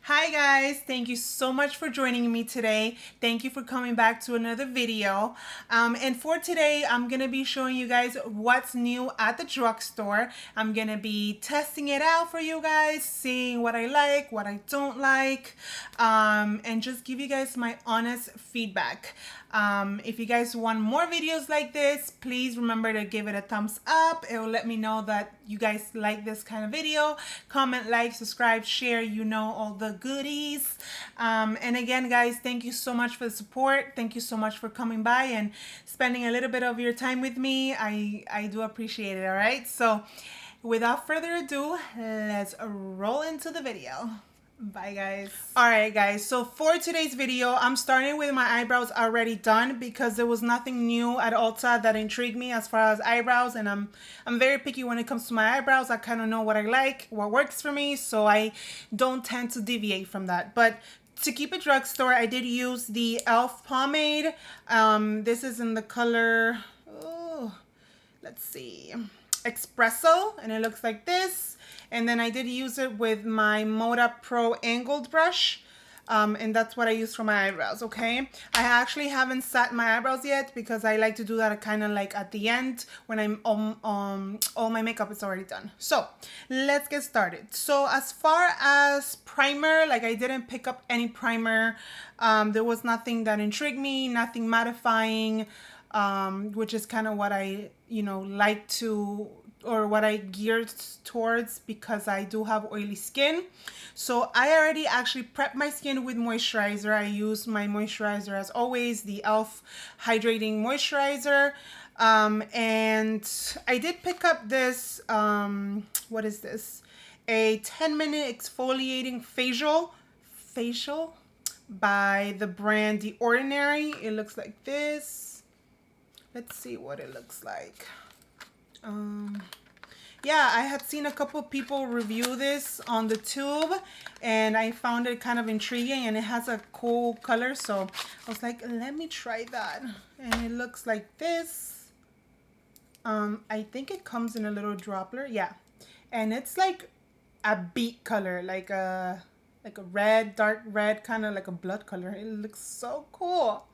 Hi guys, thank you so much for joining me today. Thank you for coming back to another video. And for today, I'm gonna be showing you guys what's new at the drugstore. I'm gonna be testing it out for you guys, seeing what I like, what I don't like, and just give you guys my honest feedback. If you guys want more videos like this, please remember to give it a thumbs up. It will let me know that you guys like this kind of video. Comment, like, subscribe, share, you know, all the goodies. And again, guys, thank you so much for the support. Thank you so much for coming by and spending a little bit of your time with me. I do appreciate it, all right? So without further ado, let's roll into the video. Bye guys. Alright guys, so for today's video, I'm starting with my eyebrows already done because there was nothing new at Ulta that intrigued me as far as eyebrows, and I'm very picky when it comes to my eyebrows. I kind of know what I like, what works for me, so I don't tend to deviate from that. But to keep it drugstore, I did use the e.l.f. pomade. This is in the color, let's see, espresso, and it looks like this. And then I did use it with my Moda Pro angled brush, and that's what I use for my eyebrows. Okay, I actually haven't set my eyebrows yet because I like to do that kind of like at the end when I'm all my makeup is already done. So let's get started. So as far as primer, like I didn't pick up any primer. There was nothing that intrigued me, nothing mattifying, which is kind of what I like to, or what I geared towards, because I do have oily skin. So I already actually prepped my skin with moisturizer. I use my moisturizer as always, the e.l.f. hydrating moisturizer. And I did pick up this, what is this? A 10-minute exfoliating facial by the brand The Ordinary. It looks like this. Let's see what it looks like. Yeah, I had seen a couple people review this on the tube, and I found it kind of intriguing, and it has a cool color, so I was like, let me try that. And it looks like this. I think it comes in a little dropper, yeah, and it's like a beet color, like a red, dark red, kind of like a blood color. It looks so cool.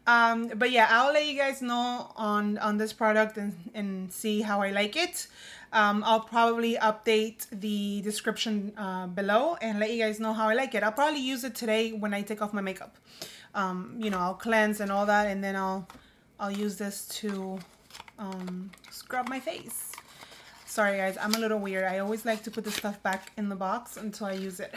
But yeah, I'll let you guys know on this product and see how I like it. I'll probably update the description below and let you guys know how I like it. I'll probably use it today when I take off my makeup. I'll cleanse and all that, and then I'll use this to scrub my face. Sorry guys, I'm a little weird. I always like to put the stuff back in the box until I use it.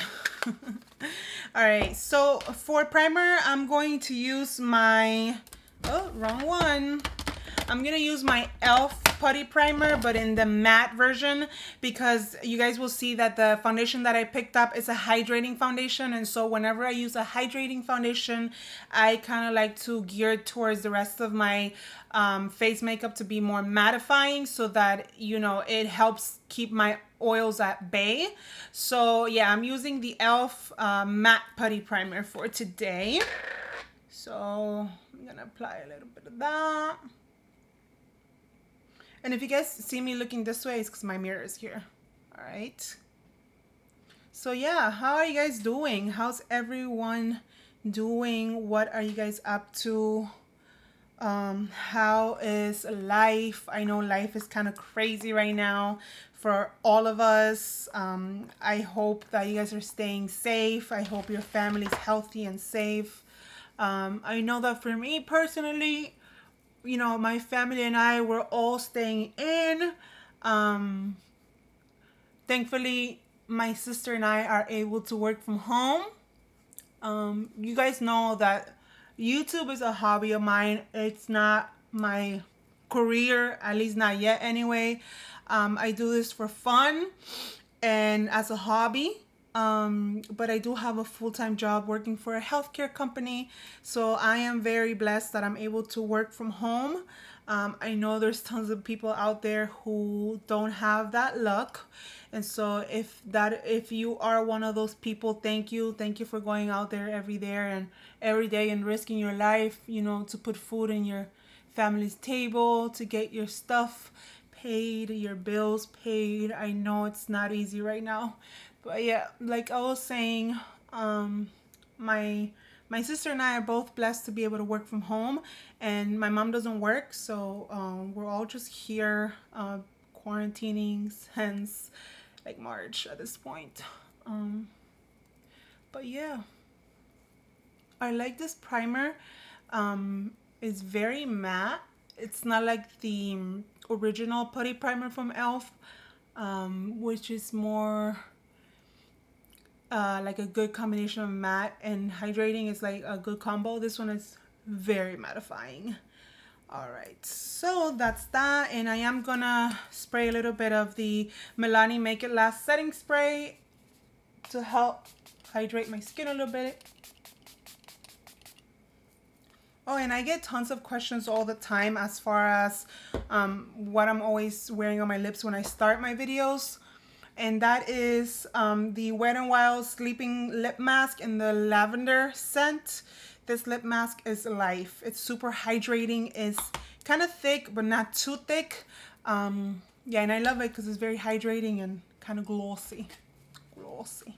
Alright, so for primer, I'm going to use my, oh, wrong one. I'm going to use my e.l.f. putty primer, but in the matte version, because you guys will see that the foundation that I picked up is a hydrating foundation, and so whenever I use a hydrating foundation, I kind of like to gear towards the rest of my face makeup to be more mattifying, so that it helps keep my oils at bay. So yeah, I'm using the e.l.f. matte putty primer for today. So I'm gonna apply a little bit of that. And if you guys see me looking this way, it's because my mirror is here. All right. So yeah, how are you guys doing? How's everyone doing? What are you guys up to? How is life? I know life is kind of crazy right now for all of us. I hope that you guys are staying safe. I hope your family's healthy and safe. I know that for me personally, my family and I were all staying in. Thankfully, my sister and I are able to work from home. You guys know that YouTube is a hobby of mine. It's not my career, at least not yet anyway. I do this for fun and as a hobby. But I do have a full-time job working for a healthcare company. So I am very blessed that I'm able to work from home. I know there's tons of people out there who don't have that luck. And so if you are one of those people, thank you. Thank you for going out there every day and risking your life, to put food in your family's table, to get your stuff paid, your bills paid. I know it's not easy right now. But yeah, like I was saying, Um, my my sister and I are both blessed to be able to work from home, and my mom doesn't work, so we're all just here quarantining since like March at this point. Um, but yeah, I like this primer. It's very matte. It's not like the original putty primer from e.l.f., which is more like a good combination of matte and hydrating. Is like a good combo. This one is very mattifying. All right, so that's that, and I am gonna spray a little bit of the Milani Make It Last setting spray to help hydrate my skin a little bit. Oh, and I get tons of questions all the time as far as what I'm always wearing on my lips when I start my videos. And that is the Wet n Wild Sleeping Lip Mask in the lavender scent. This lip mask is life. It's super hydrating. It's kind of thick, but not too thick. Yeah, and I love it because it's very hydrating and kind of glossy. Glossy.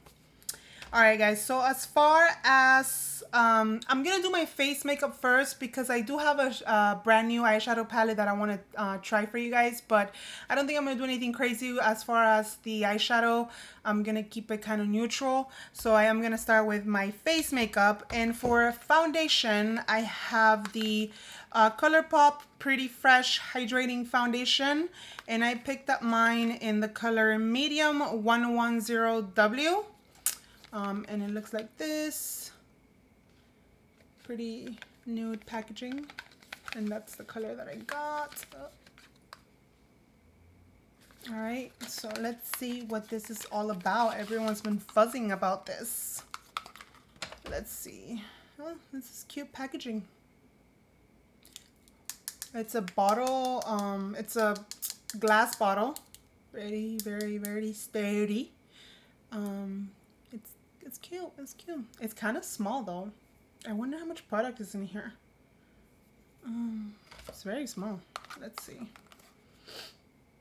All right, guys, so as far as I'm gonna do my face makeup first because I do have a brand new eyeshadow palette that I want to try for you guys, but I don't think I'm gonna do anything crazy as far as the eyeshadow. I'm gonna keep it kind of neutral, so I am gonna start with my face makeup. And for foundation, I have the ColourPop Pretty Fresh Hydrating Foundation, and I picked up mine in the color medium 110W. And it looks like this, pretty nude packaging, and that's the color that I got. All right, so let's see what this is all about. Everyone's been fuzzing about this. Let's see. Oh, this is cute packaging. It's a bottle, it's a glass bottle, very sturdy. It's cute. It's cute. It's kind of small though. I wonder how much product is in here. It's very small. Let's see.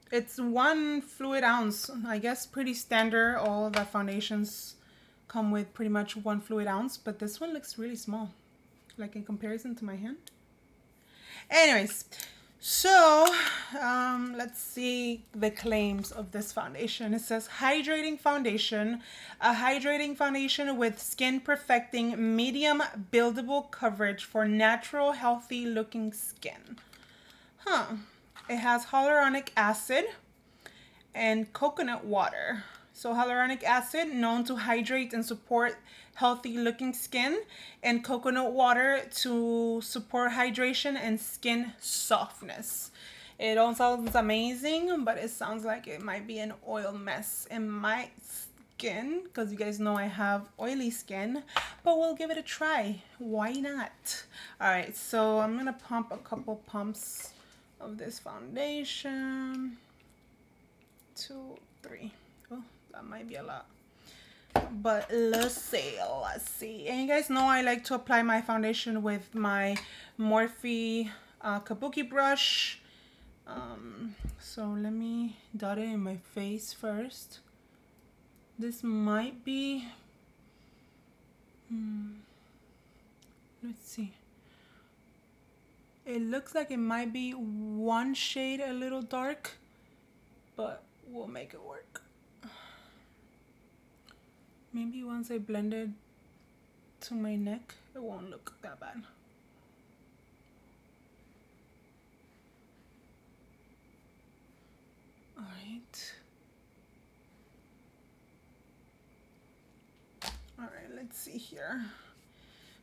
It's 1 fluid ounce. I guess pretty standard. All the foundations come with pretty much 1 fluid ounce, but this one looks really small, like in comparison to my hand. Anyways, so let's see the claims of this foundation. It says hydrating foundation, a hydrating foundation with skin perfecting medium buildable coverage for natural healthy looking skin. It has hyaluronic acid and coconut water. So hyaluronic acid, known to hydrate and support healthy looking skin, and coconut water to support hydration and skin softness. It all sounds amazing, but it sounds like it might be an oil mess in my skin because you guys know I have oily skin, but we'll give it a try. Why not? All right, so I'm gonna pump a couple pumps of this foundation. 2, 3. Oh, that might be a lot, but let's see. And you guys know I like to apply my foundation with my Morphe kabuki brush. So let me dot it in my face first. This might be let's see, it looks like it might be 1 shade a little dark, but we'll make it work. Maybe once I blend it to my neck, it won't look that bad. All right. All right, let's see here.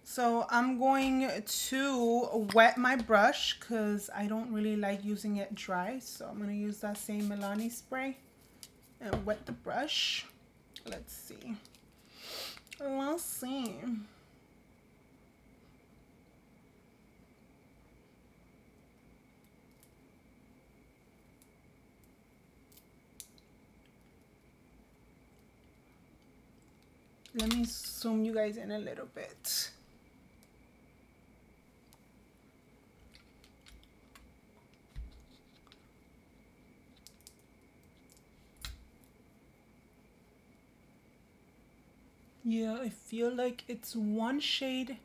So I'm going to wet my brush because I don't really like using it dry. So I'm going to use that same Milani spray and wet the brush. Let's see. Let's see. Let me zoom you guys in a little bit. Yeah, I feel like it's one shade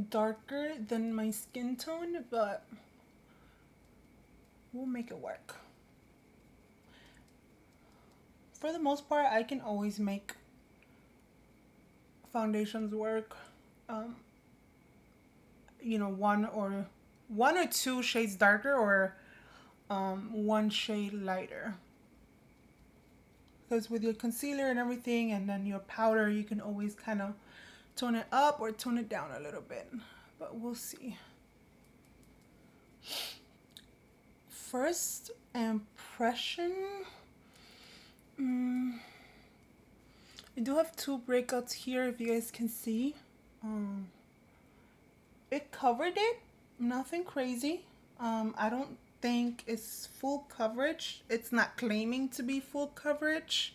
darker than my skin tone, but we'll make it work. For the most part, I can always make foundations work. Um, you know, one or two shades darker, or one shade lighter. Because with your concealer and everything, and then your powder, you can always kind of tone it up or tone it down a little bit. But we'll see. First impression. I do have two breakouts here, if you guys can see. It covered it, nothing crazy. I don't think it's full coverage. It's not claiming to be full coverage.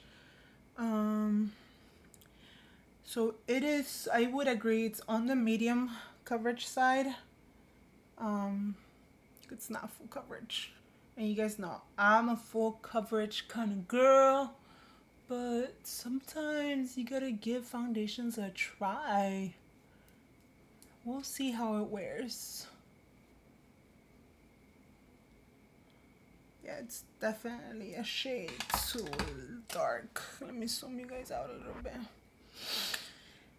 So it is, I would agree, it's on the medium coverage side. It's not full coverage. And you guys know, I'm a full coverage kind of girl. But sometimes you gotta give foundations a try. We'll see how it wears. Yeah, it's definitely a shade too dark. Let me zoom you guys out a little bit.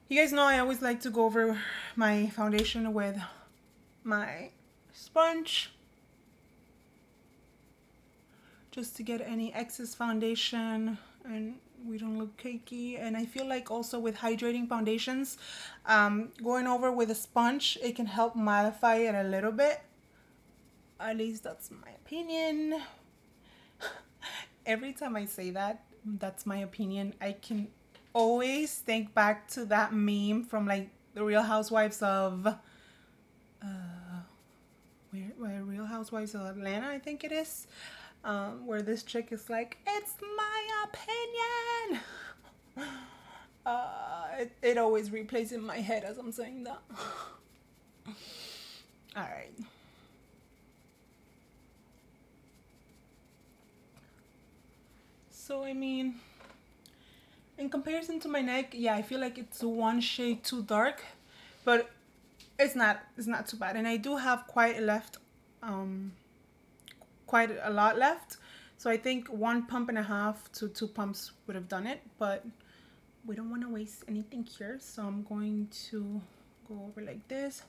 You guys know I always like to go over my foundation with my sponge, just to get any excess foundation and we don't look cakey. And I feel like also with hydrating foundations, going over with a sponge, it can help modify it a little bit. At least that's my opinion. Every time I say that, that's my opinion, I can always think back to that meme from like the Real Housewives of where Real Housewives of Atlanta, I think it is, where this chick is like, it's my opinion. It always replays in my head as I'm saying that. All right. So I mean, in comparison to my neck, yeah, I feel like it's one shade too dark, but it's not too bad. And I do have quite a lot left. So I think 1.5 to 2 pumps would have done it, but we don't want to waste anything here. So I'm going to go over like this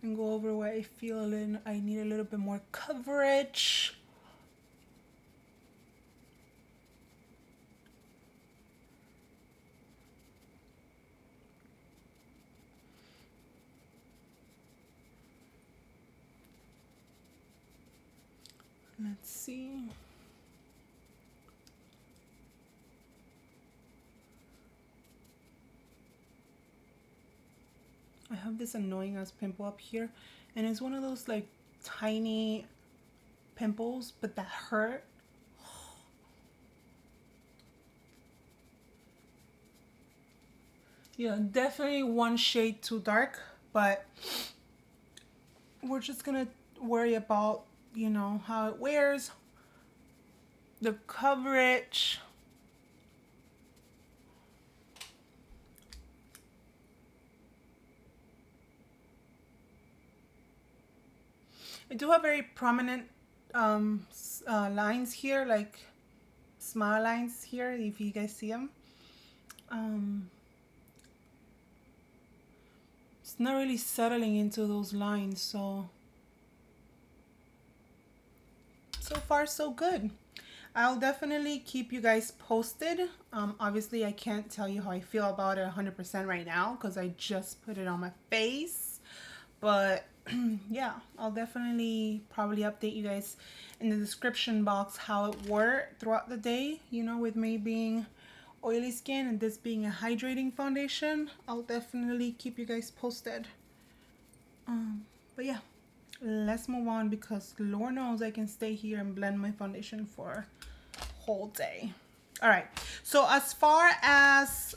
and go over where I feel I need a little bit more coverage. Let's see. I have this annoying ass pimple up here, and it's one of those like tiny pimples, but that hurt. Yeah, definitely one shade too dark, but we're just gonna worry about, you know, how it wears, the coverage. I do have very prominent lines here, like smile lines here, if you guys see them. It's not really settling into those lines, so far so good. I'll definitely keep you guys posted. Obviously I can't tell you how I feel about it 100% right now because I just put it on my face, but yeah, I'll definitely probably update you guys in the description box how it worked throughout the day, you know, with me being oily skin and this being a hydrating foundation. I'll definitely keep you guys posted. But yeah, let's move on because Lord knows I can stay here and blend my foundation for a whole day. All right, so as far as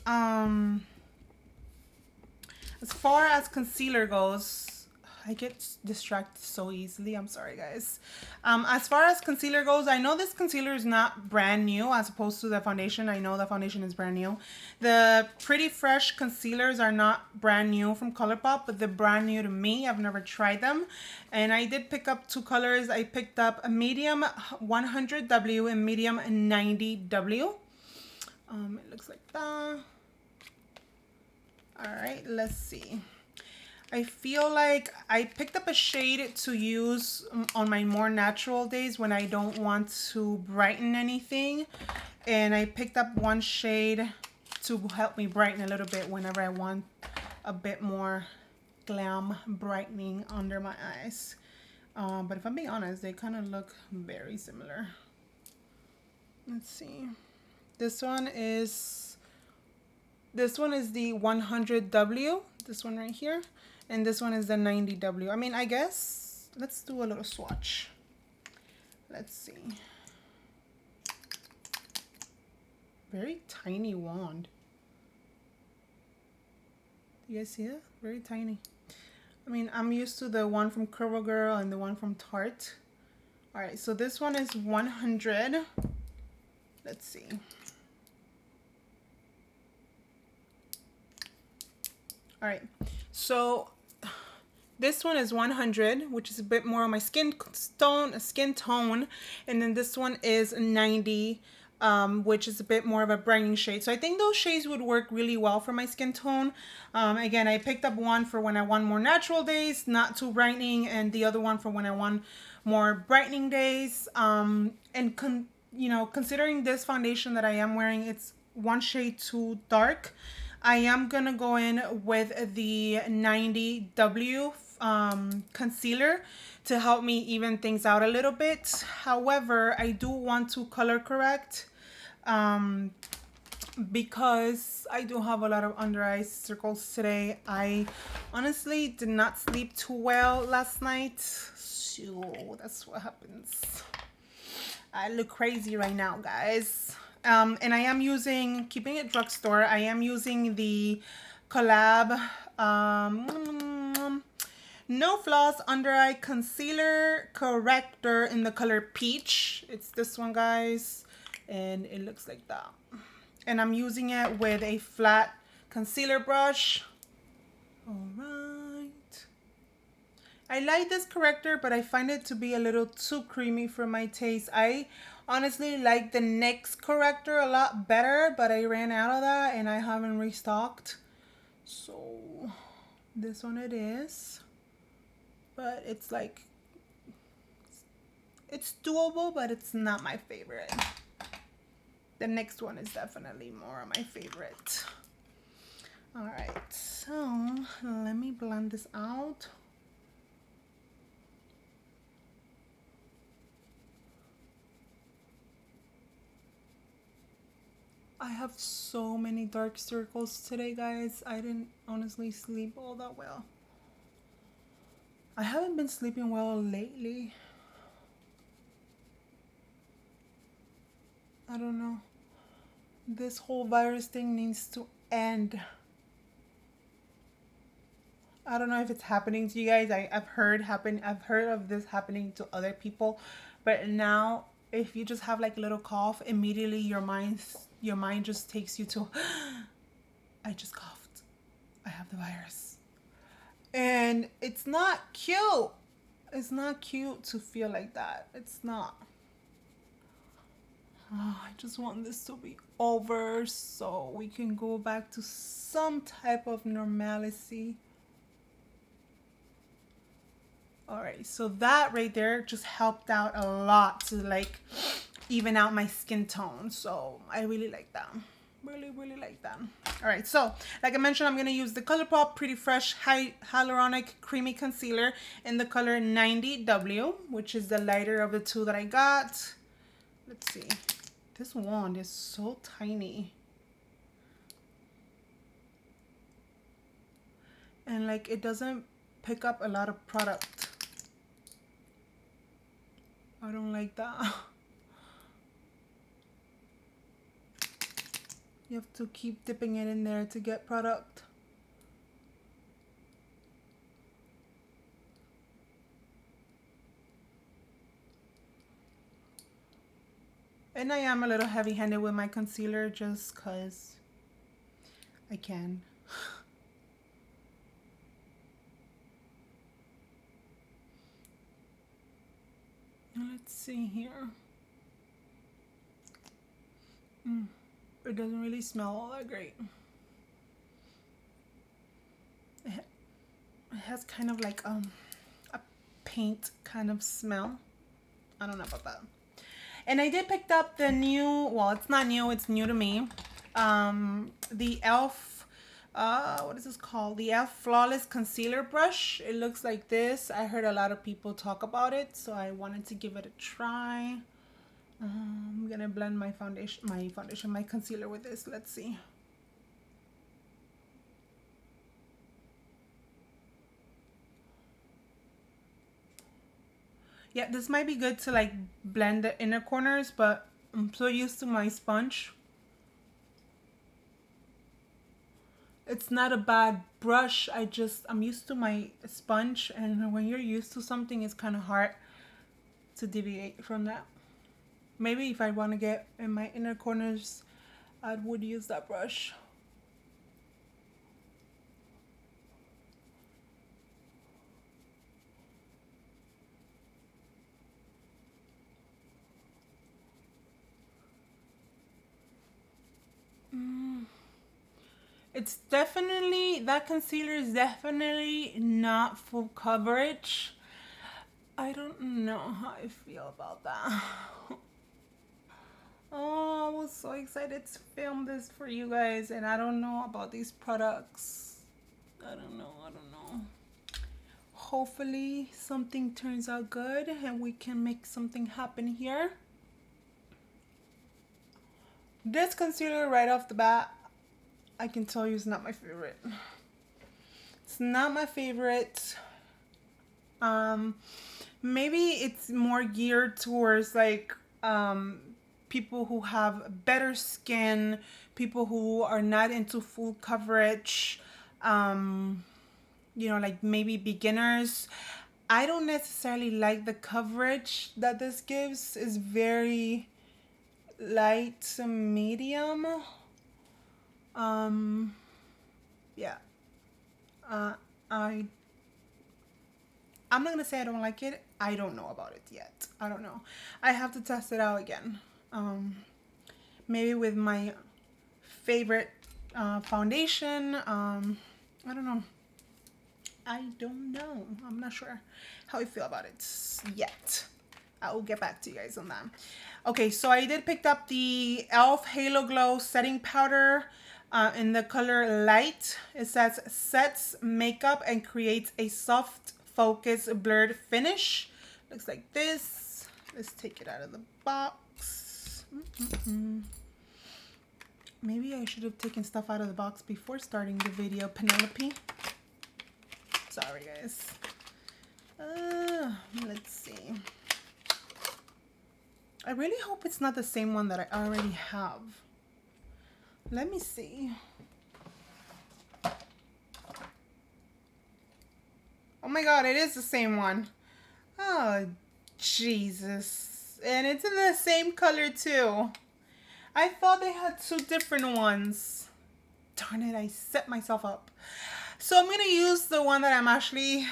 concealer goes, I get distracted so easily. I'm sorry, guys. As far as concealer goes, I know this concealer is not brand new as opposed to the foundation. I know the foundation is brand new. The Pretty Fresh concealers are not brand new from ColourPop, but they're brand new to me. I've never tried them. And I did pick up two colors. I picked up a medium 100W and medium 90W. It looks like that. All right, let's see. I feel like I picked up a shade to use on my more natural days when I don't want to brighten anything. And I picked up one shade to help me brighten a little bit whenever I want a bit more glam brightening under my eyes. But if I'm being honest, they kind of look very similar. Let's see. This one is the 100W, this one right here. And this one is the 90W. I mean, I guess let's do a little swatch. Let's see. Very tiny wand. Do you guys see it? Very tiny. I mean, I'm used to the one from CoverGirl and the one from Tarte. All right, so this one is 100. Let's see. All right, so this one is 100, which is a bit more on my skin tone, and then this one is 90, which is a bit more of a brightening shade. So I think those shades would work really well for my skin tone. Again, I picked up one for when I want more natural days, not too brightening, and the other one for when I want more brightening days. Considering this foundation that I am wearing, it's one shade too dark. I am gonna go in with the 90W concealer to help me even things out a little bit. However, I do want to color correct because I do have a lot of under eye circles today. I honestly did not sleep too well last night, so that's what happens. I look crazy right now, guys. And I am using, keeping it drugstore, I am using the Collab No Floss Under Eye Concealer Corrector in the color Peach. It's this one, guys, and it looks like that. And I'm using it with a flat concealer brush. All right. I like this corrector, but I find it to be a little too creamy for my taste. I honestly like the NYX corrector a lot better, but I ran out of that and I haven't restocked. So this one it is. But it's like, it's doable, but it's not my favorite. The next one is definitely more of my favorite. All right, so let me blend this out. I have so many dark circles today, guys. I didn't honestly sleep all that well. I haven't been sleeping well lately. I don't know. This whole virus thing needs to end. I don't know if it's happening to you guys. I've heard of this happening to other people, but now if you just have like a little cough, immediately your mind just takes you to I just coughed. I have the virus. And it's not cute. It's not cute to feel like that. It's not. Oh, I just want this to be over so we can go back to some type of normalcy. All right, so that right there just helped out a lot to like even out my skin tone. So I really like that. Really like that. All right, so like I mentioned, I'm gonna use the ColourPop Pretty Fresh Hyaluronic Creamy Concealer in the color 90W, which is the lighter of the two that I got. Let's see. This wand is so tiny. And like it doesn't pick up a lot of product. I don't like that. You have to keep dipping it in there to get product. And I am a little heavy-handed with my concealer just because I can. Let's see here. It doesn't really smell all that great. It has kind of like a paint kind of smell. I don't know about that. And I did pick up the new, well, it's not new, it's new to me. The e.l.f. What is this called? The e.l.f. Flawless Concealer Brush. It looks like this. I heard a lot of people talk about it, so I wanted to give it a try. I'm gonna blend my my concealer with this. Let's see. Yeah, this might be good to like blend the inner corners, but I'm so used to my sponge. It's not a bad brush. I'm used to my sponge, and when you're used to something, it's kind of hard to deviate from that. Maybe if I want to get in my inner corners, I would use that brush. It's definitely, that concealer is definitely not full coverage. I don't know how I feel about that. Oh, I was so excited to film this for you guys, and I don't know about these products. I don't know. Hopefully something turns out good and we can make something happen here. This concealer right off the bat, I can tell you, is not my favorite. It's not my favorite. Maybe it's more geared towards like people who have better skin, people who are not into full coverage, you know, like maybe beginners. I don't necessarily like the coverage that this gives. Is very light to medium. Yeah. Uh, I I'm not gonna say I don't like it. I don't know about it yet. I don't know. I have to test it out again. Maybe with my favorite foundation. I don't know. I don't know. I'm not sure how I feel about it yet. I will get back to you guys on that. Okay, so I did pick up the e.l.f. Halo Glow Setting Powder in the color Light. It says sets makeup and creates a soft focus blurred finish. Looks like this. Let's take it out of the box. Maybe I should have taken stuff out of the box before starting the video, Penelope. Sorry, guys. Let's see. I really hope it's not the same one that I already have. Let me see. Oh my god, it is the same one. Oh, Jesus. And it's in the same color too. I thought they had two different ones. Darn it, I set myself up. So I'm going to use the one that I'm actually,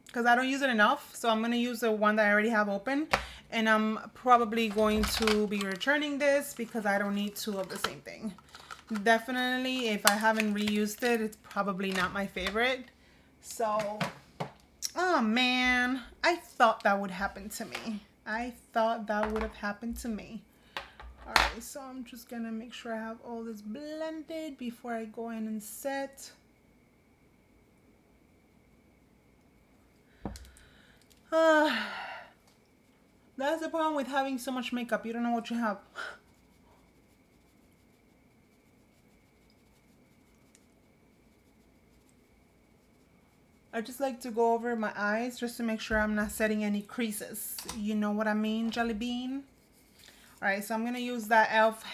because I don't use it enough, so I'm going to use the one that I already have open. And I'm probably going to be returning this because I don't need two of the same thing. Definitely, if I haven't reused it, it's probably not my favorite. So, oh man, I thought that would happen to me. I thought that would have happened to me. Alright, so I'm just gonna make sure I have all this blended before I go in and set. That's the problem with having so much makeup. You don't know what you have. I just like to go over my eyes just to make sure I'm not setting any creases. You know what I mean, Jelly Bean? Alright, so I'm going to use that e.l.f.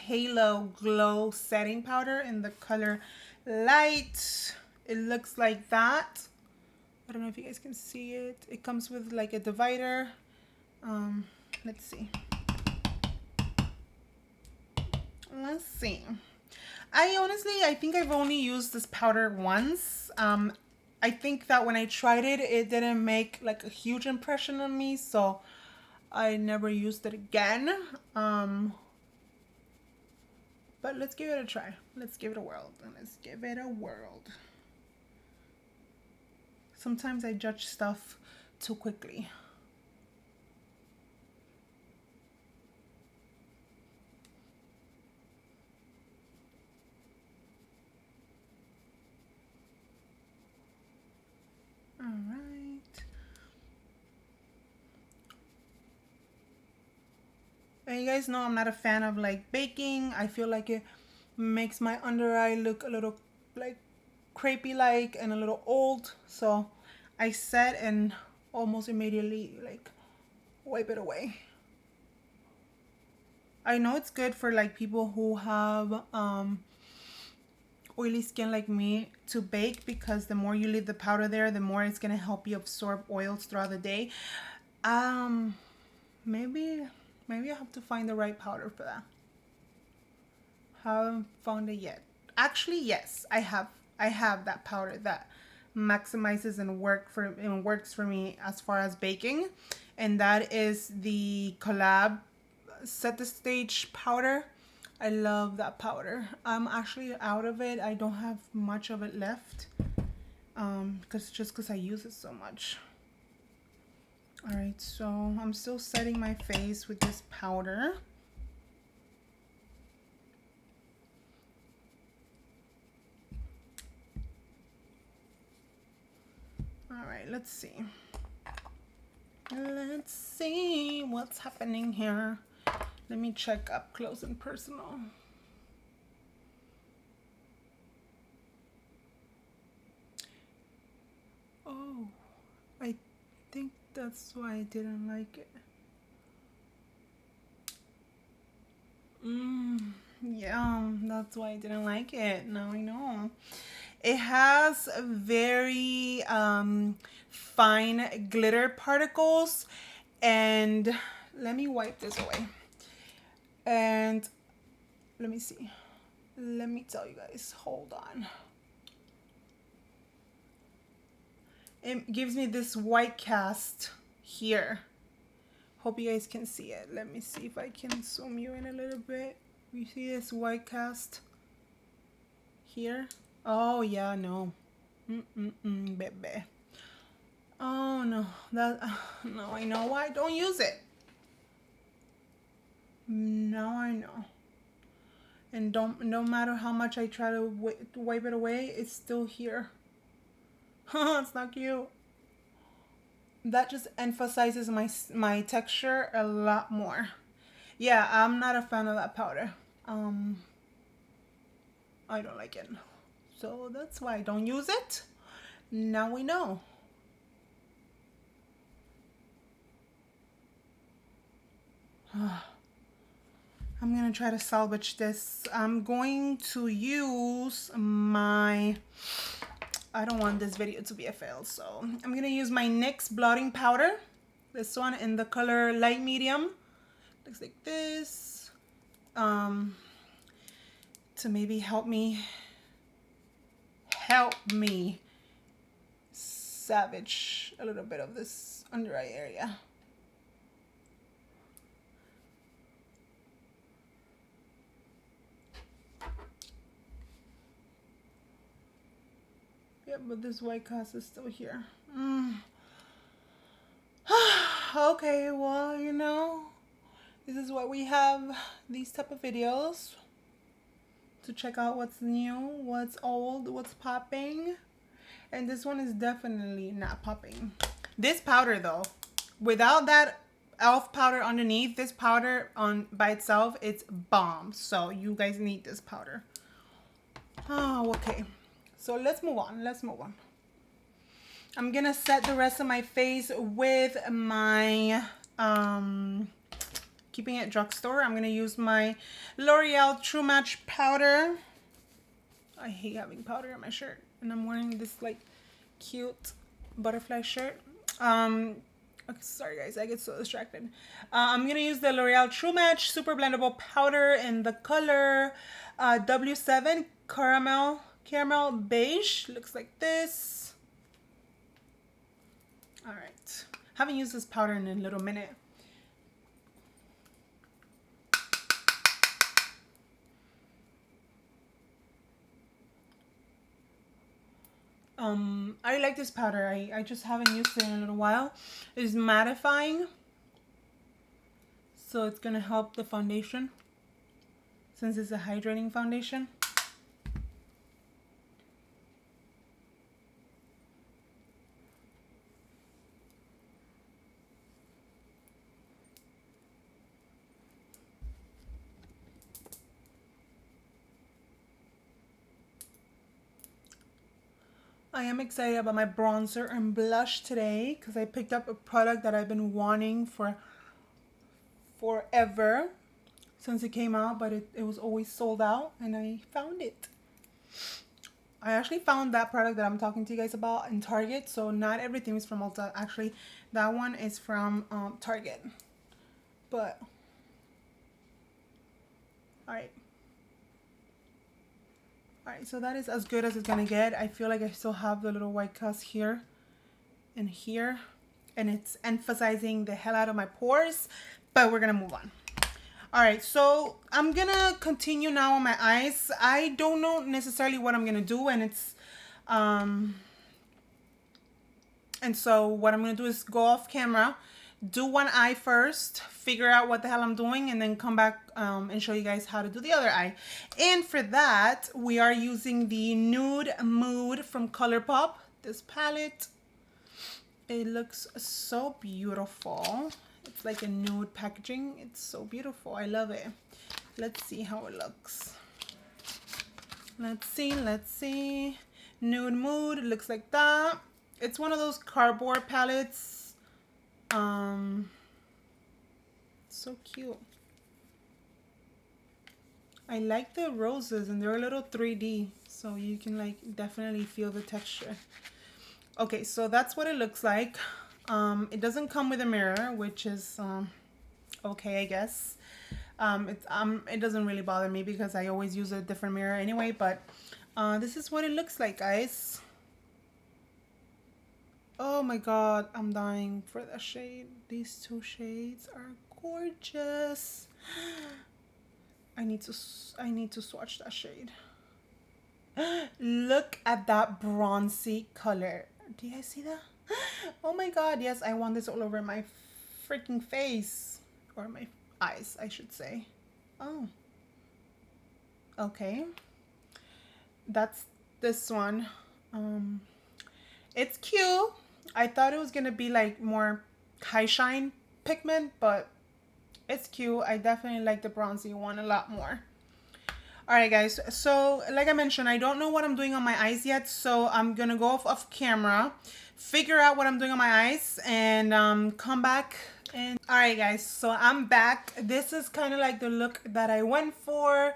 Halo Glow Setting Powder in the color Light. It looks like that. I don't know if you guys can see it. It comes with like a divider. Let's see. Let's see. I think I've only used this powder once. I think that when I tried it, it didn't make like a huge impression on me, so I never used it again. But let's give it a try. Let's give it a whirl. Let's give it a whirl. Sometimes I judge stuff too quickly. All right. And you guys know I'm not a fan of like baking. I feel like it makes my under eye look a little like crepey like and a little old. So I set and almost immediately like wipe it away. I know it's good for like people who have oily skin like me to bake, because the more you leave the powder there, the more it's gonna help you absorb oils throughout the day. Maybe I have to find the right powder for that. Haven't found it yet. Actually, yes, I have that powder that maximizes and works for me as far as baking, and that is the Collab Set the Stage powder. I love that powder. I'm actually out of it. I don't have much of it left, because I use it so much. All right, so I'm still setting my face with this powder. All right, let's see. Let's see what's happening here. Let me check up close and personal. Oh, I think that's why I didn't like it. Yeah, that's why I didn't like it. Now I know. It has very fine glitter particles, and let me wipe this away. And let me see. Let me tell you guys. Hold on. It gives me this white cast here. Hope you guys can see it. Let me see if I can zoom you in a little bit. You see this white cast here? Oh yeah, no. Baby. Oh no, that no, I know why I don't use it. Now I know. And no matter how much I try to wipe it away, it's still here. It's not cute. That just emphasizes my texture a lot more. Yeah, I'm not a fan of that powder. I don't like it. So that's why I don't use it. Now we know. I'm gonna try to salvage this. I'm going to use my, I don't want this video to be a fail, so I'm gonna use my NYX blotting powder. This one in the color light medium. Looks like this. To maybe help me savage a little bit of this under eye area. Yeah, but this white cast is still here. Okay, well, you know, this is what we have, these type of videos to check out what's new, what's old, what's popping. And this one is definitely not popping. This powder though, without that elf powder underneath, this powder by itself, it's bomb. So you guys need this powder. Oh, okay. So let's move on. I'm gonna set the rest of my face with my Keeping It Drugstore. I'm gonna use my L'Oreal True Match powder. I hate having powder on my shirt, and I'm wearing this like cute butterfly shirt. Okay, sorry guys, I get so distracted. I'm gonna use the L'Oreal True Match Super Blendable Powder in the color W7 Caramel Beige. Looks like this. All right. Haven't used this powder in a little minute. I like this powder. I just haven't used it in a little while. It's mattifying, so it's gonna help the foundation since it's a hydrating foundation. I am excited about my bronzer and blush today because I picked up a product that I've been wanting for forever since it came out, but it was always sold out, and I found it. I actually found that product that I'm talking to you guys about in Target, so not everything is from Ulta. Actually, that one is from Target. But, alright. Alright, so that is as good as it's gonna get. I feel like I still have the little white cast here and here, and it's emphasizing the hell out of my pores, but we're gonna move on. Alright, so I'm gonna continue now on my eyes. I don't know necessarily what I'm gonna do, and it's and so what I'm gonna do is go off camera, do one eye first, figure out what the hell I'm doing, and then come back and show you guys how to do the other eye. And for that, we are using the Nude Mood from ColourPop, this palette. It looks so beautiful. It's like a nude packaging. It's so beautiful. I love it. Let's see how it looks. Let's see. Nude Mood, it looks like that. It's one of those cardboard palettes. So cute. I like the roses, and they're a little 3D, so you can like definitely feel the texture. Okay, so that's what it looks like. It doesn't come with a mirror, which is okay, I guess. It doesn't really bother me because I always use a different mirror anyway, but this is what it looks like, guys. Oh my god, I'm dying for that shade. These two shades are gorgeous. I need to swatch that shade. Look at that bronzy color. Do you guys see that? Oh my god, yes, I want this all over my freaking face. Or my eyes, I should say. Oh. Okay. That's this one. It's cute. I thought it was gonna be like more high shine pigment, but it's cute. I definitely like the bronzy one a lot more. Alright guys, so like I mentioned, I don't know what I'm doing on my eyes yet, so I'm gonna go off camera, figure out what I'm doing on my eyes, and come back. And alright guys, so I'm back. This is kind of like the look that I went for.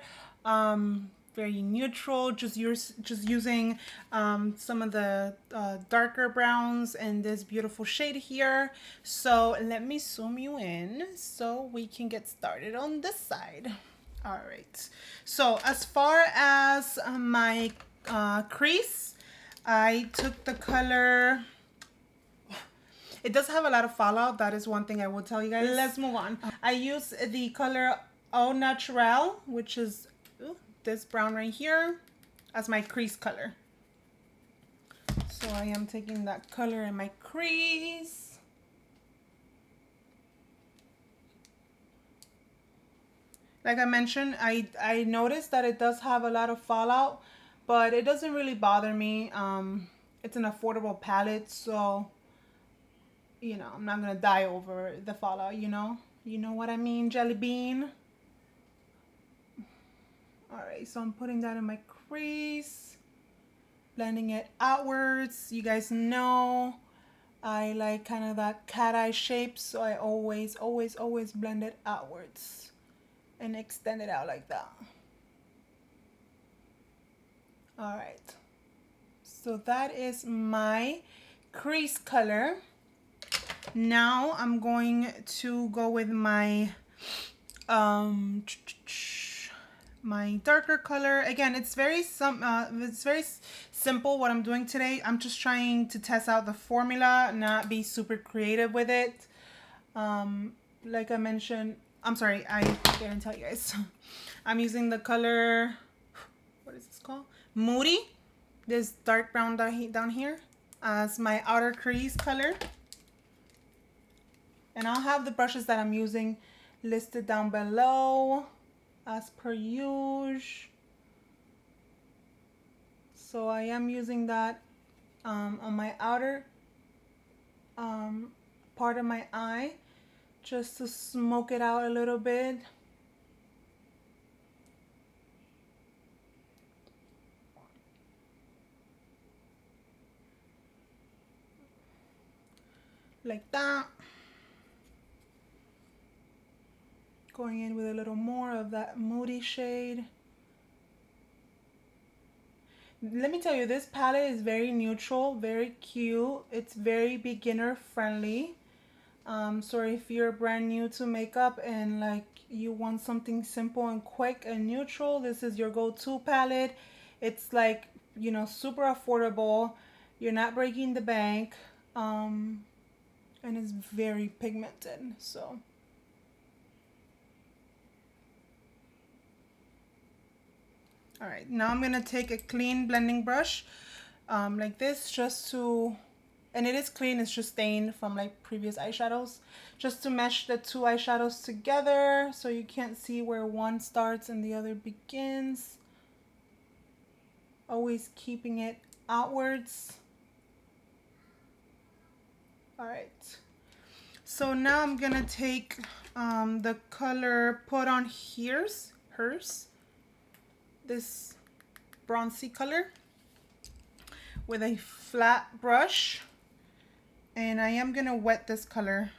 Very neutral, just using some of the darker browns and this beautiful shade here. So let me zoom you in so we can get started on this side. All right, so as far as my crease, I took the color, it does have a lot of fallout, that is one thing I will tell you guys. Let's move on. I use the color Au Naturel, which is this brown right here, as my crease color. So I am taking that color in my crease. Like I mentioned, I noticed that it does have a lot of fallout, but it doesn't really bother me. It's an affordable palette, so you know, I'm not gonna die over the fallout, you know what I mean, Jelly Bean. Alright, so I'm putting that in my crease, blending it outwards. You guys know I like kind of that cat eye shape, so I always blend it outwards and extend it out like that. Alright, so that is my crease color. Now I'm going to go with my my darker color. Again, it's very simple what I'm doing today. I'm just trying to test out the formula, not be super creative with it. Like I mentioned, I'm sorry, I didn't tell you guys. I'm using the color, what is this called? Moody. This dark brown down here as my outer crease color. And I'll have the brushes that I'm using listed down below as per usual. So I am using that on my outer part of my eye just to smoke it out a little bit. Like that. Going in with a little more of that moody shade. Let me tell you, this palette is very neutral, very cute. It's very beginner friendly. So if you're brand new to makeup and like you want something simple and quick and neutral, this is your go-to palette. It's like, you know, super affordable. You're not breaking the bank. And it's very pigmented. So all right, now I'm gonna take a clean blending brush like this, just to, and it is clean, it's just stained from like previous eyeshadows, just to mesh the two eyeshadows together so you can't see where one starts and the other begins. Always keeping it outwards. All right, so now I'm gonna take the color Put On Here's Hers, this bronzy color, with a flat brush, and I am gonna wet this color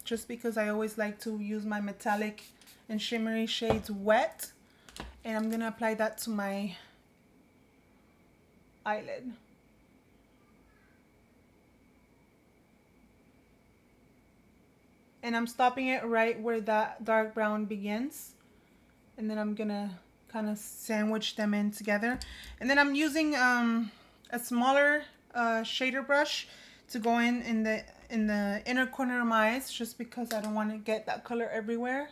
just because I always like to use my metallic and shimmery shades wet, and I'm gonna apply that to my eyelid. And I'm stopping it right where that dark brown begins, and then I'm gonna kind of sandwich them in together. And then I'm using a smaller shader brush to go in the inner corner of my eyes, just because I don't want to get that color everywhere.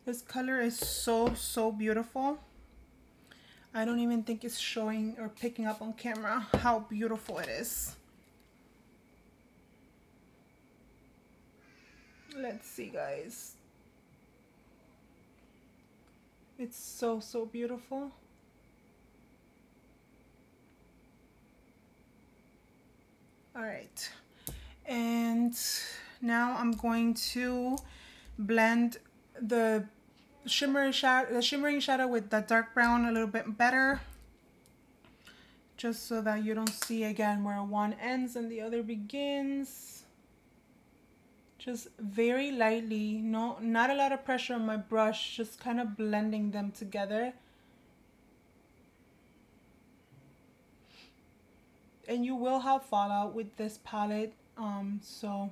This color is so beautiful. I don't even think it's showing or picking up on camera how beautiful it is. Let's see, guys. It's so beautiful. All right, and now I'm going to blend the shimmering shadow with the dark brown a little bit better, just so that you don't see again where one ends and the other begins. Just very lightly, not a lot of pressure on my brush, just kind of blending them together. And you will have fallout with this palette, so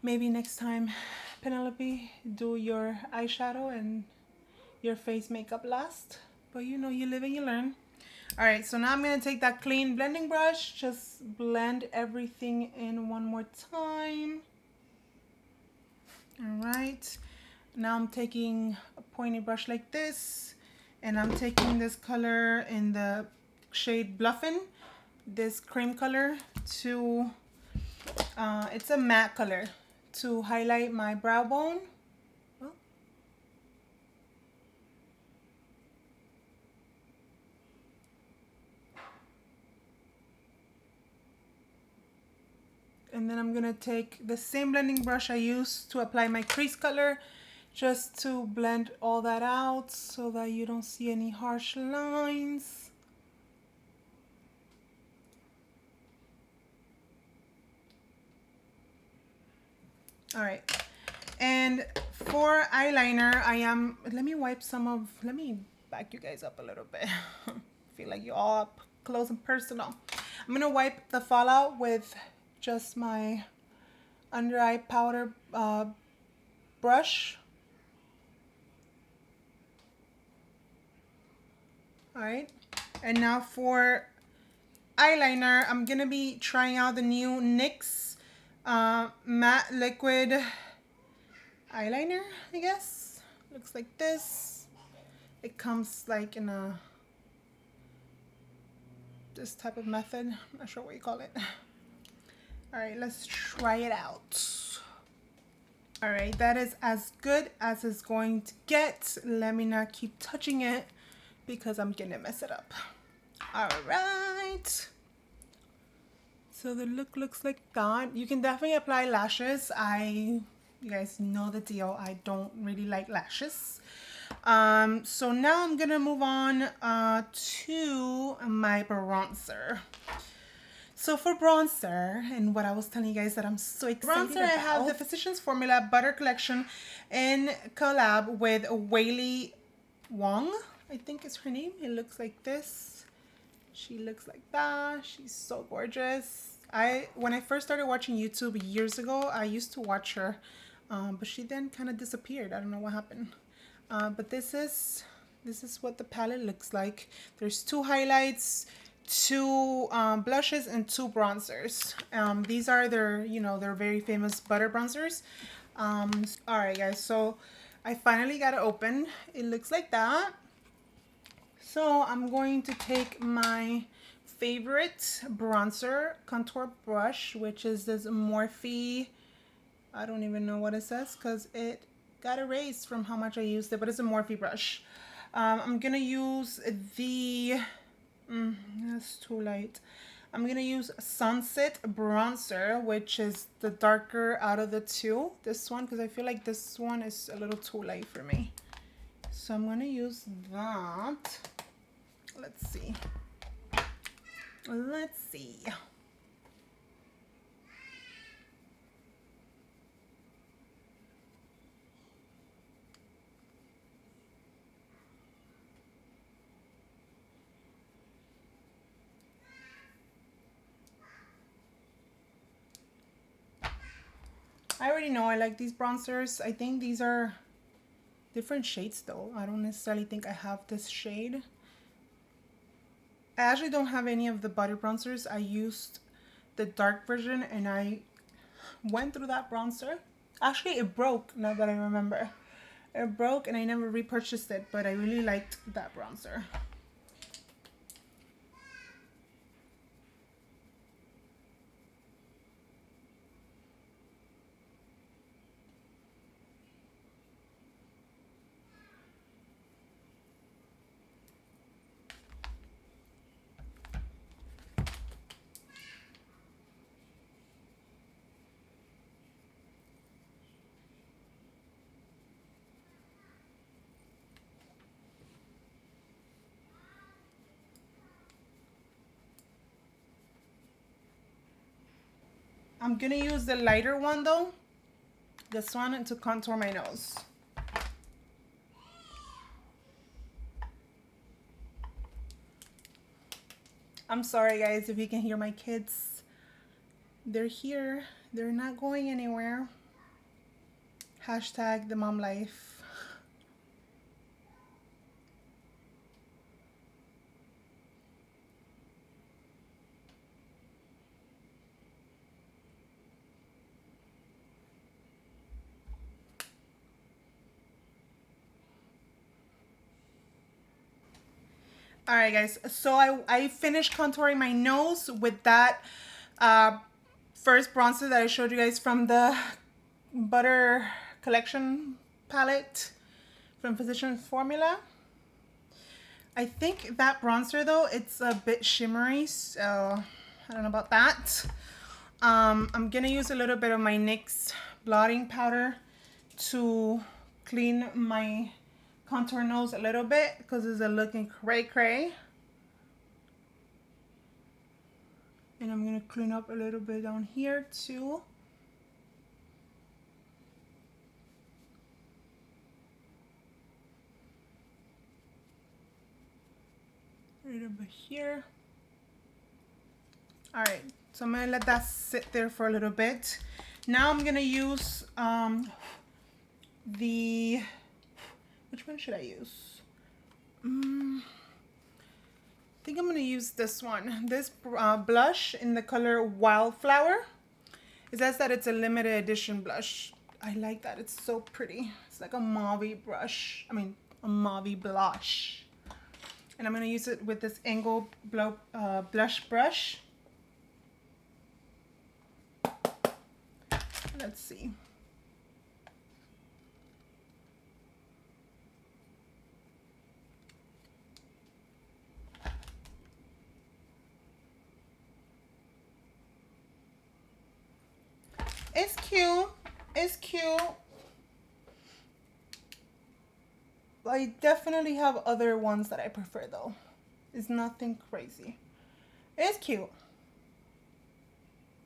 maybe next time, Penelope, do your eyeshadow and your face makeup last. But you know, you live and you learn. All right, so now I'm gonna take that clean blending brush, just blend everything in one more time. All right, now I'm taking a pointy brush like this, and I'm taking this color in the shade Bluffin', this cream color, to it's a matte color, to highlight my brow bone. Oh. And then I'm gonna take the same blending brush I used to apply my crease color, just to blend all that out so that you don't see any harsh lines. All right, And for eyeliner, let me wipe let me back you guys up a little bit. Feel like you're all up close and personal. I'm gonna wipe the fallout with just my under eye powder brush. All right, and now for eyeliner, I'm gonna be trying out the new NYX matte liquid eyeliner, I guess. Looks like this. It comes like in this type of method. I'm not sure what you call it. All right, let's try it out. All right, that is as good as it's going to get. Let me not keep touching it because I'm gonna mess it up. All right. So the look looks like that. You can definitely apply lashes. You guys know the deal. I don't really like lashes. So now I'm gonna move on to my bronzer. So for bronzer, and what I was telling you guys that I'm so excited about, I have the Physicians Formula Butter Collection in collab with Whaley Wong, I think is her name. It looks like this. She looks like that. She's so gorgeous. When I first started watching YouTube years ago, I used to watch her, but she then kind of disappeared. I don't know what happened. But this is what the palette looks like. There's 2 highlights, 2 blushes, and 2 bronzers. These are their very famous butter bronzers. All right, guys. So I finally got it open. It looks like that. So I'm going to take my favorite bronzer contour brush, which is this Morphe. I don't even know what it says because it got erased from how much I used it, but it's a Morphe brush. I'm gonna use that's too light. I'm gonna use Sunset Bronzer, which is the darker out of the 2. This one, because I feel like this one is a little too light for me. So I'm gonna use that. Let's see. Let's see. I already know I like these bronzers. I think these are different shades though. I don't necessarily think I have this shade. I actually don't have any of the butter bronzers. I used the dark version and I went through that bronzer. Actually, it broke now that I remember. It broke and I never repurchased it, but I really liked that bronzer. I'm gonna use the lighter one though, this one, to contour my nose. I'm sorry guys if you can hear my kids. They're here, they're not going anywhere. Hashtag the mom life. All right, guys, so I finished contouring my nose with that first bronzer that I showed you guys from the Butter Collection palette from Physicians Formula. I think that bronzer, though, it's a bit shimmery, so I don't know about that. I'm going to use a little bit of my NYX blotting powder to clean my contour nose a little bit because it's looking cray-cray. And I'm going to clean up a little bit down here too. over here. All right, so I'm gonna let that sit there for a little bit. Now I'm gonna use which one should I use? I think I'm gonna use this one. This blush in the color Wildflower. It says that it's a limited edition blush. I like that, it's so pretty. It's like a mauve brush, a mauve blush. And I'm gonna use it with this angled blush brush. Let's see. It's cute. It's cute. I definitely have other ones that I prefer though. It's nothing crazy. It's cute.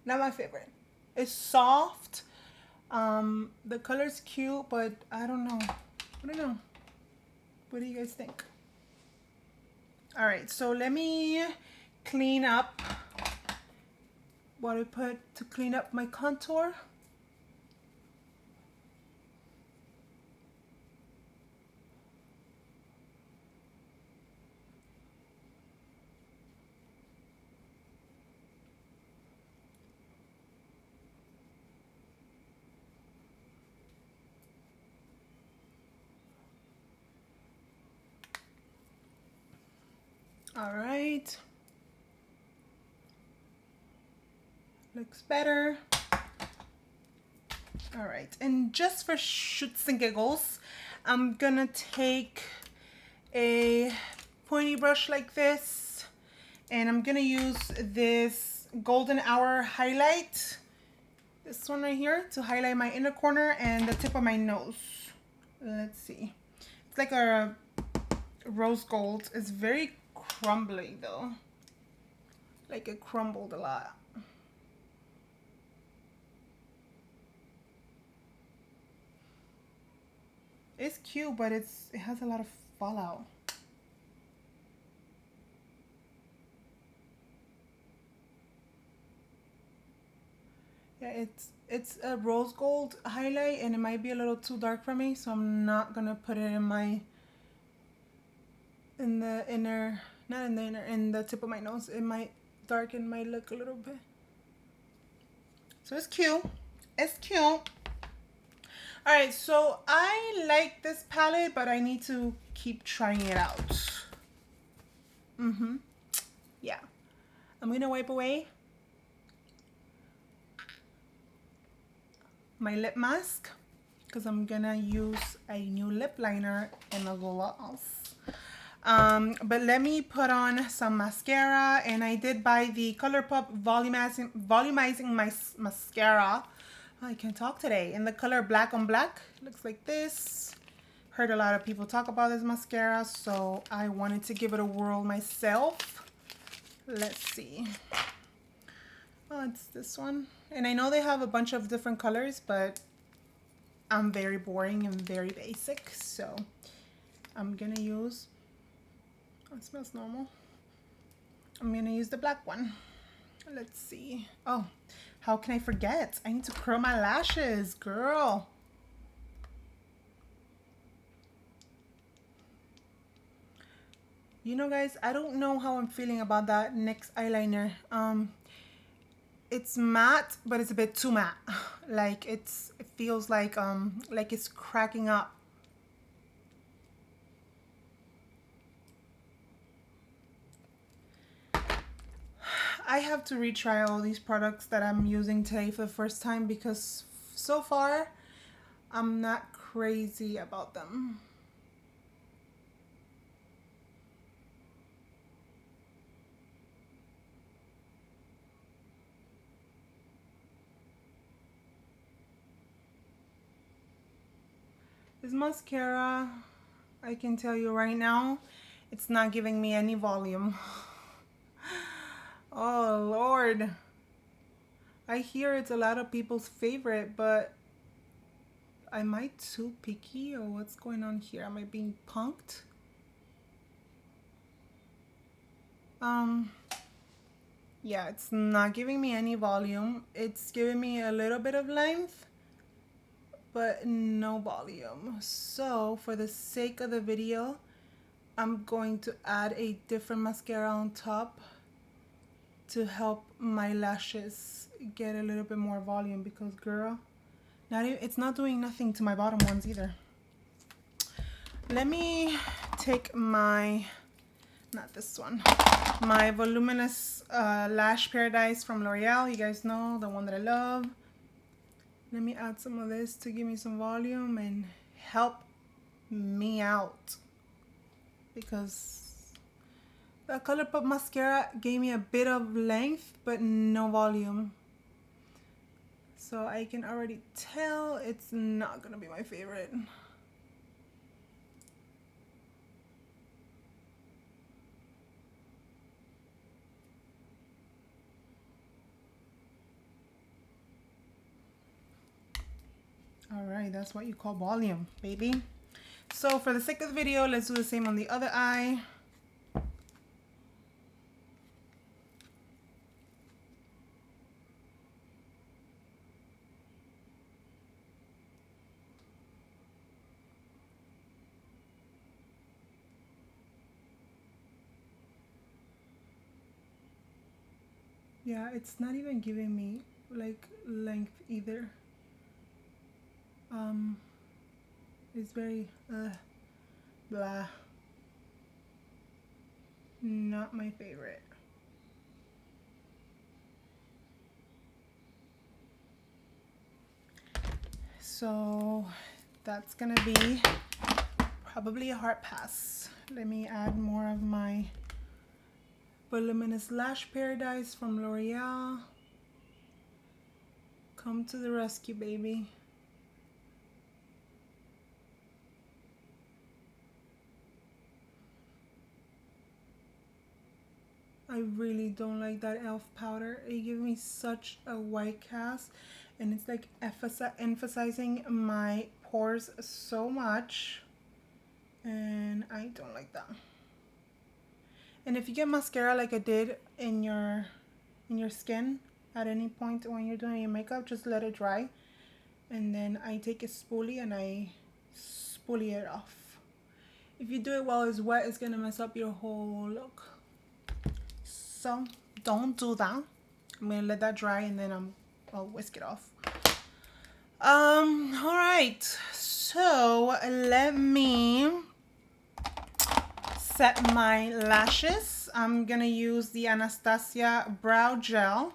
Not my favorite. It's soft. The color's cute, but I don't know. What do you guys think? All right, so let me clean up what I put to clean up my contour. All right. Looks better. All right, and just for shits and giggles, I'm gonna take a pointy brush like this, and I'm gonna use this golden hour highlight, this one right here, to highlight my inner corner and the tip of my nose. Let's see. It's like a rose gold. It's very crumbly though. Like it crumbled a lot. It's cute, but it has a lot of fallout. Yeah, it's a rose gold highlight, and it might be a little too dark for me, so I'm not gonna put it in the inner, not in the inner, in the tip of my nose. It might darken my look a little bit. So it's cute. It's cute. All right, so I like this palette, but I need to keep trying it out. Yeah. I'm gonna wipe away my lip mask because I'm gonna use a new lip liner and a gloss. But let me put on some mascara, and I did buy the ColourPop volumizing mascara. I can't talk today. In the color Black on Black. It looks like this. Heard a lot of people talk about this mascara, so I wanted to give it a whirl myself. Let's see. Oh, it's this one. And I know they have a bunch of different colors, but I'm very boring and very basic, so I'm gonna use, oh, it smells normal. I'm gonna use the black one. Let's see. Oh, how can I forget? I need to curl my lashes, girl. You know, guys, I don't know how I'm feeling about that NYX eyeliner. It's matte, but it's a bit too matte. Like it feels like it's cracking up. I have to retry all these products that I'm using today for the first time because so far I'm not crazy about them. This mascara, I can tell you right now, it's not giving me any volume. Oh Lord. I hear it's a lot of people's favorite, but am I too picky or what's going on here? Am I being punked? Um, yeah, it's not giving me any volume. It's giving me a little bit of length, but no volume. So for the sake of the video, I'm going to add a different mascara on top to help my lashes get a little bit more volume, because girl, it's not doing nothing to my bottom ones either. Let me take my, not this one, my voluminous lash paradise from L'Oreal. You guys know, the one that I love. Let me add some of this to give me some volume and help me out, because the ColourPop mascara gave me a bit of length but no volume. So I can already tell it's not gonna be my favorite. All right, that's what you call volume, baby. So for the sake of the video, let's do the same on the other eye. Yeah, it's not even giving me like length either. It's very blah. Not my favorite. So that's gonna be probably a hard pass. Let me add more of my voluminous lash paradise from L'Oreal. Come to the rescue, baby. I really don't like that e.l.f. powder. It gives me such a white cast, and it's like emphasizing my pores so much, and I don't like that. And if you get mascara like I did in your skin at any point when you're doing your makeup, just let it dry, and then I take a spoolie and I spoolie it off. If you do it while it's wet, it's gonna mess up your whole look. So don't do that. I'm gonna let that dry, and then I'll whisk it off. All right, so let me set my lashes. I'm gonna use the Anastasia brow gel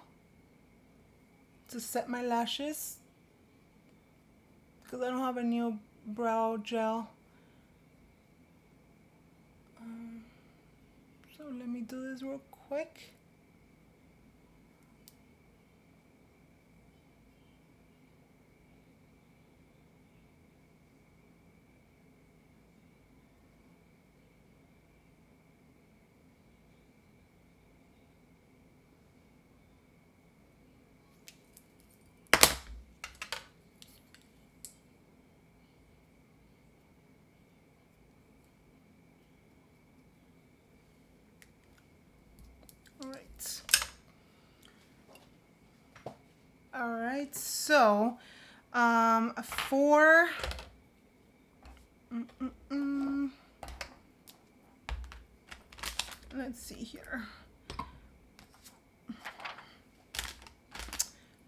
to set my lashes, because I don't have a new brow gel. So let me do this real quick. All right, so for let's see here.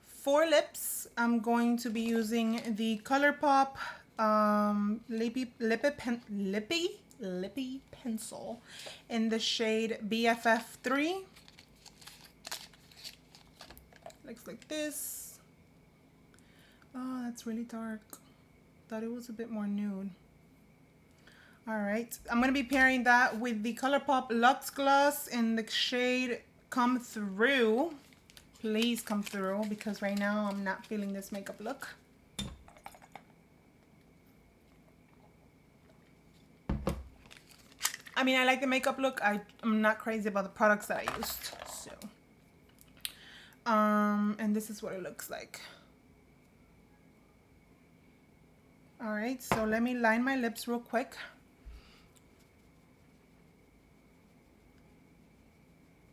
For lips, I'm going to be using the ColourPop Lippy pencil in the shade BFF3. Looks like this. Oh, that's really dark. Thought it was a bit more nude. All right, I'm gonna be pairing that with the ColourPop Luxe Gloss in the shade Come Through. Please come through, because right now I'm not feeling this makeup look. I mean, I like the makeup look. I'm not crazy about the products that I used. So, and this is what it looks like. All right, so let me line my lips real quick.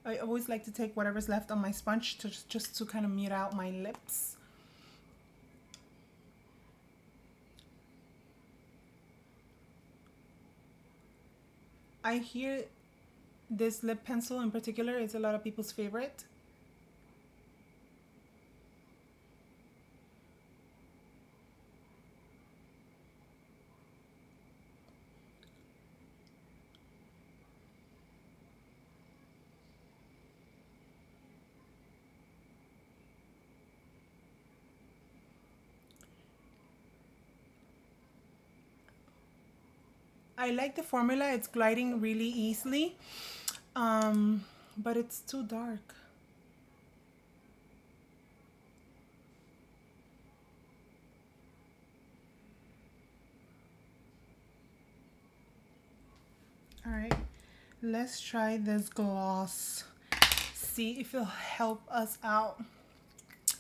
I always like to take whatever's left on my sponge to just to kind of mute out my lips. I hear this lip pencil in particular is a lot of people's favorite. I like the formula. It's gliding really easily, but it's too dark. All right, let's try this gloss. See if it'll help us out.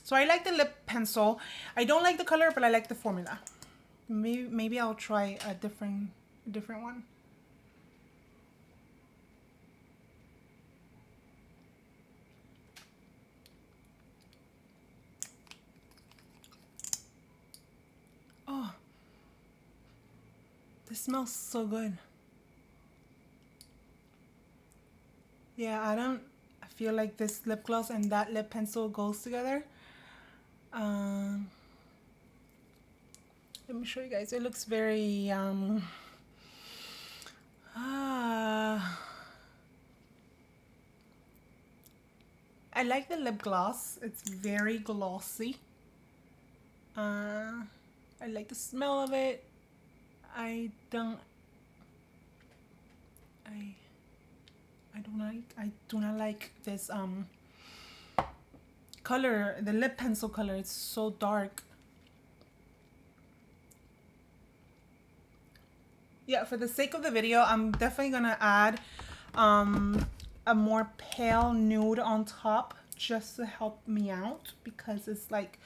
So I like the lip pencil. I don't like the color, but I like the formula. Maybe I'll try a different one. Oh, this smells so good. Yeah, I feel like this lip gloss and that lip pencil goes together. Let me show you guys. It looks very I like the lip gloss. It's very glossy. I like the smell of it. I do not like this color, the lip pencil color. It's so dark. Yeah, for the sake of the video, I'm definitely gonna add a more pale nude on top just to help me out, because it's like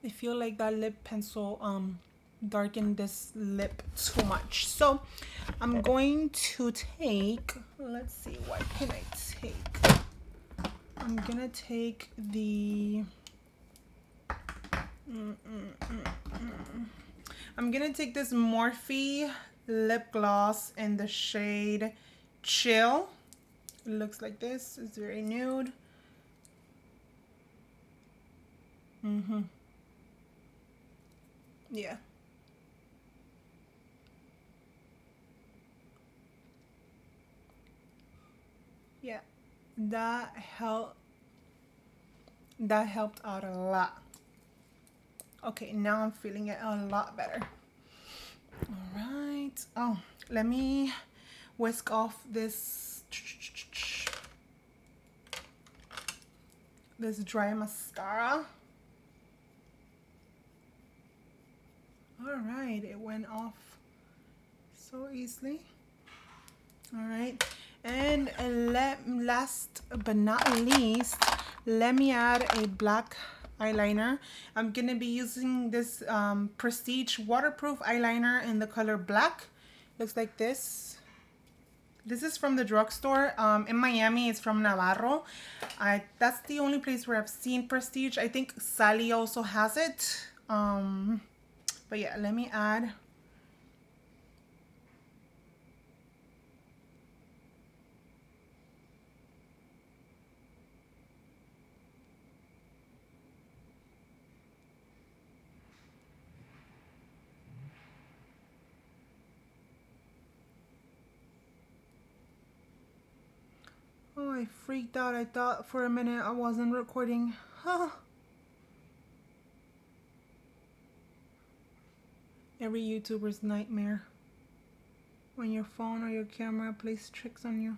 I feel like that lip pencil darkened this lip too much. So I'm going to take, let's see, what can I take? I'm gonna take the I'm gonna take this Morphe lip gloss in the shade Chill. It looks like this. It's very nude. Yeah. Yeah. That helped out a lot. Okay, now I'm feeling it a lot better. All right. Oh, let me whisk off this dry mascara. All right, it went off so easily. All right, and last but not least, let me add a black eyeliner. I'm gonna be using this Prestige waterproof eyeliner in the color black. Looks like this. This is from the drugstore in Miami. It's from Navarro. That's the only place where I've seen Prestige. I think Sally also has it. But yeah, let me add. Oh, I freaked out. I thought for a minute I wasn't recording. Huh. Every YouTuber's nightmare. When your phone or your camera plays tricks on you.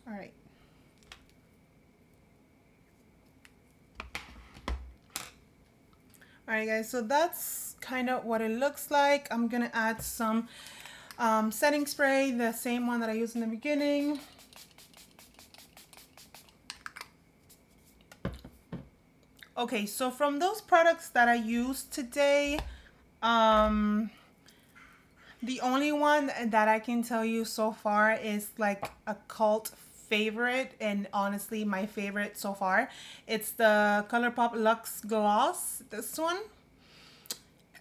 All right. All right, guys, so that's kind of what it looks like. I'm gonna add some setting spray, the same one that I used in the beginning. Okay, so from those products that I used today, the The only one that I can tell you so far is like a cult favorite, and honestly my favorite so far. It's the ColourPop Luxe Gloss, this one.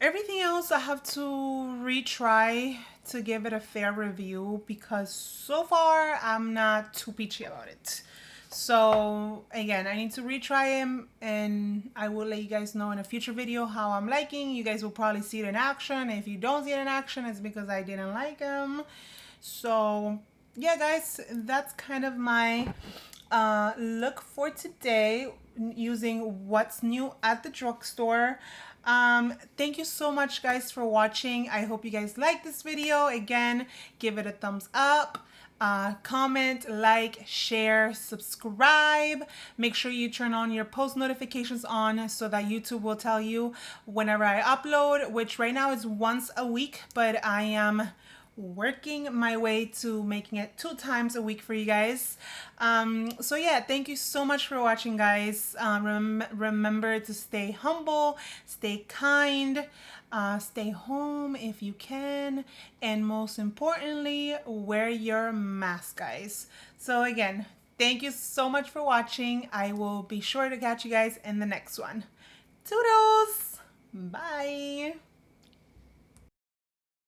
Everything else I have to retry to give it a fair review because so far I'm not too peachy about it. So again, I need to retry him and I will let you guys know in a future video how I'm liking. You guys will probably see it in action. If you don't see it in action, it's because I didn't like him. So yeah, guys, that's kind of my look for today using what's new at the drugstore. Thank you so much, guys, for watching. I hope you guys like this video. Again, give it a thumbs up. Comment, like, share, subscribe. Make sure you turn on your post notifications on so that YouTube will tell you whenever I upload, which right now is once a week, but I am working my way to making it 2 times a week for you guys. So yeah, thank you so much for watching, guys. Remember to stay humble, stay kind, stay home if you can, and most importantly, wear your mask, guys. So again, thank you so much for watching. I will be sure to catch you guys in the next one. Toodles! Bye!